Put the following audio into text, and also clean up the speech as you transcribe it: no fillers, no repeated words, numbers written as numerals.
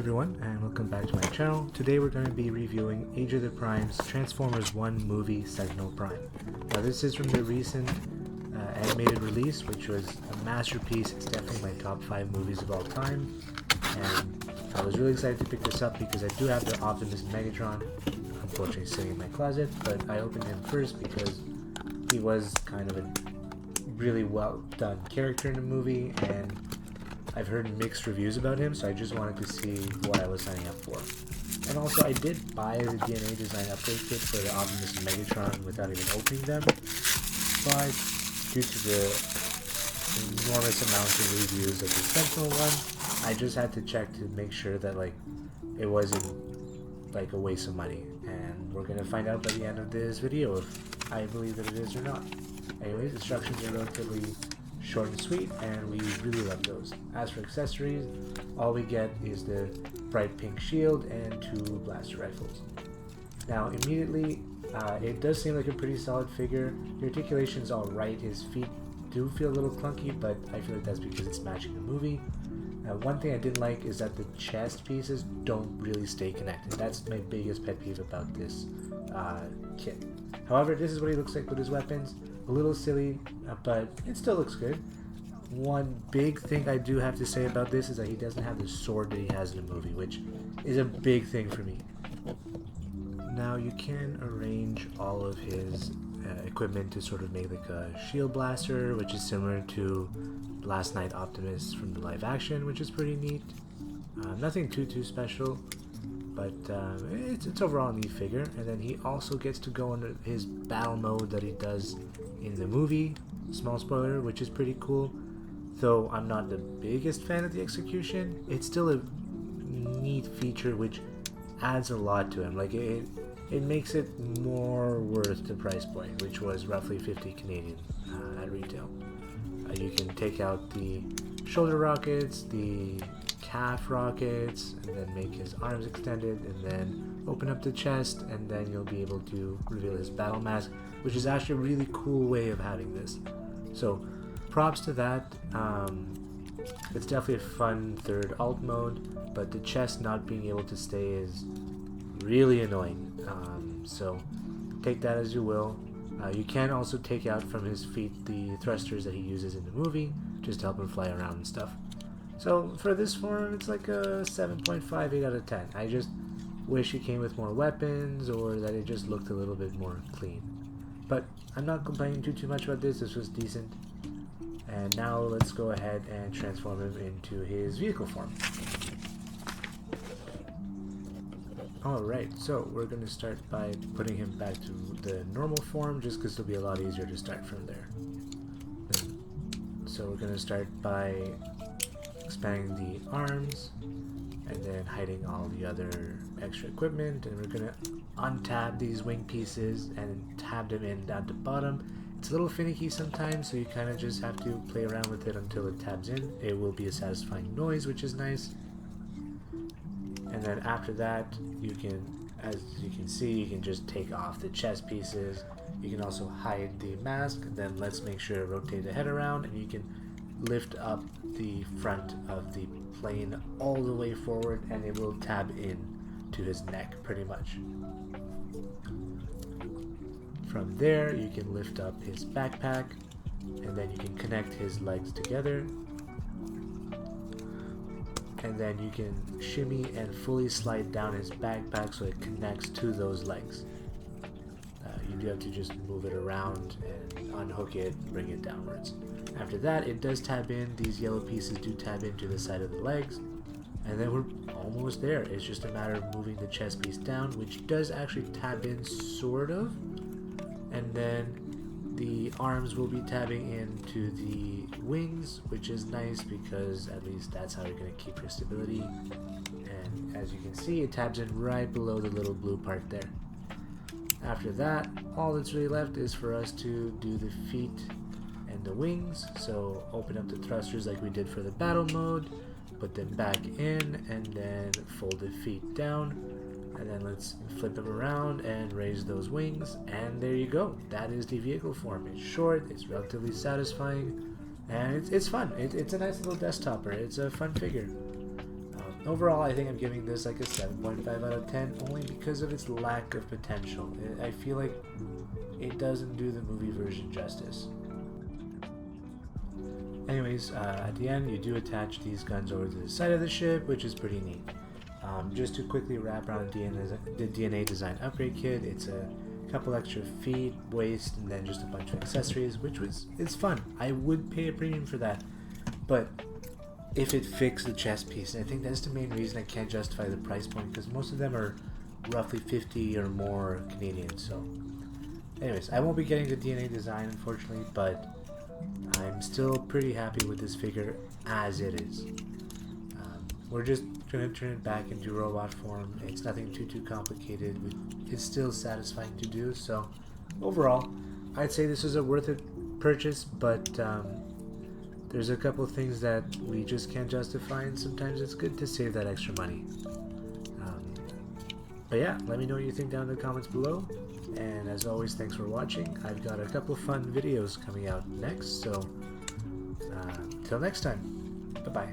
everyone, and welcome back to my channel. Today we're going to be reviewing Age of the Prime's Transformers 1 movie, Sentinel Prime. Now this is from the recent animated release, which was a masterpiece. It's definitely my top 5 movies of all time, and I was really excited to pick this up because I do have the Optimus Megatron, unfortunately sitting in my closet, but I opened him first because he was kind of a really well done character in the movie, and I've heard mixed reviews about him, so I just wanted to see what I was signing up for. And also, I did buy the DNA design upgrade kit for the Optimus and Megatron without even opening them, but due to the enormous amount of reviews of the Sentinel one, I just had to check to make sure that it wasn't a waste of money. And we're gonna find out by the end of this video if I believe that it is or not. Anyways, instructions are relatively short and sweet, and we really love those. As for accessories, all we get is the bright pink shield and 2 blaster rifles. Now immediately, it does seem like a pretty solid figure. The articulation's alright, his feet do feel a little clunky, but I feel like that's because it's matching the movie. One thing I didn't like is that the chest pieces don't really stay connected. That's my biggest pet peeve about this kit. However, this is what he looks like with his weapons. A little silly, but it still looks good. One big thing I do have to say about this is that he doesn't have the sword that he has in the movie, which is a big thing for me. Now you can arrange all of his equipment to sort of make like a shield blaster, which is similar to Last Night Optimus from the live action, which is pretty neat. Nothing too special, but it's overall a neat figure. And then he also gets to go under his battle mode that he does in the movie, small spoiler, which is pretty cool. Though I'm not the biggest fan of the execution, it's still a neat feature which adds a lot to him. It makes it more worth the price point, which was roughly 50 Canadian at retail. You can take out the shoulder rockets, the calf rockets, and then make his arms extended, and then open up the chest, and then you'll be able to reveal his battle mask, which is actually a really cool way of having this. So props to that. It's definitely a fun third alt mode, but the chest not being able to stay is really annoying. So take that as you will. You can also take out from his feet the thrusters that he uses in the movie, just to help him fly around and stuff. So for this form, it's like a 7.58 out of 10. I just wish it came with more weapons, or that it just looked a little bit more clean. But I'm not complaining too much about this. This was decent. And now let's go ahead and transform him into his vehicle form. Alright, so we're going to start by putting him back to the normal form, just because it'll be a lot easier to start from there. So we're going to start by expanding the arms, and then hiding all the other extra equipment, and we're going to untab these wing pieces and tab them in down to bottom. It's a little finicky sometimes, so you kind of just have to play around with it until it tabs in. It will be a satisfying noise, which is nice. And then after that, you can, as you can see, you can just take off the chest pieces. You can also hide the mask. Then let's make sure to rotate the head around, and you can lift up the front of the plane all the way forward, and it will tab in to his neck pretty much. From there, you can lift up his backpack, and then you can connect his legs together. And then you can shimmy and fully slide down his backpack so it connects to those legs. You do have to just move it around and unhook it, bring it downwards. After that, it does tab in. These yellow pieces do tab into the side of the legs. And then we're almost there. It's just a matter of moving the chest piece down, which does actually tab in, sort of. And then the arms will be tabbing into the wings, which is nice because at least that's how you're going to keep your stability. And as you can see, it tabs in right below the little blue part there. After that, all that's really left is for us to do the feet and the wings. So open up the thrusters like we did for the battle mode, put them back in, and then fold the feet down. And then let's flip them around and raise those wings, and there you go. That is the vehicle form. It's short, it's relatively satisfying, and it's fun. It's a nice little desktopper. It's a fun figure. Overall, I think I'm giving this like a 7.5 out of 10, only because of its lack of potential. I feel like it doesn't do the movie version justice. Anyways, at the end, you do attach these guns over to the side of the ship, which is pretty neat. Just to quickly wrap around the DNA design upgrade kit, it's a couple extra feet, waist, and then just a bunch of accessories, it's fun. I would pay a premium for that, but if it fixed the chest piece, and I think that's the main reason I can't justify the price point, because most of them are roughly 50 or more Canadian. So anyways, I won't be getting the DNA design, unfortunately, but I'm still pretty happy with this figure as it is. We're just going to turn it back into robot form. It's nothing too complicated. It's still satisfying to do. So overall, I'd say this is a worth it purchase, but there's a couple of things that we just can't justify, and sometimes it's good to save that extra money. But yeah, let me know what you think down in the comments below. And as always, thanks for watching. I've got a couple of fun videos coming out next, so till next time, bye-bye.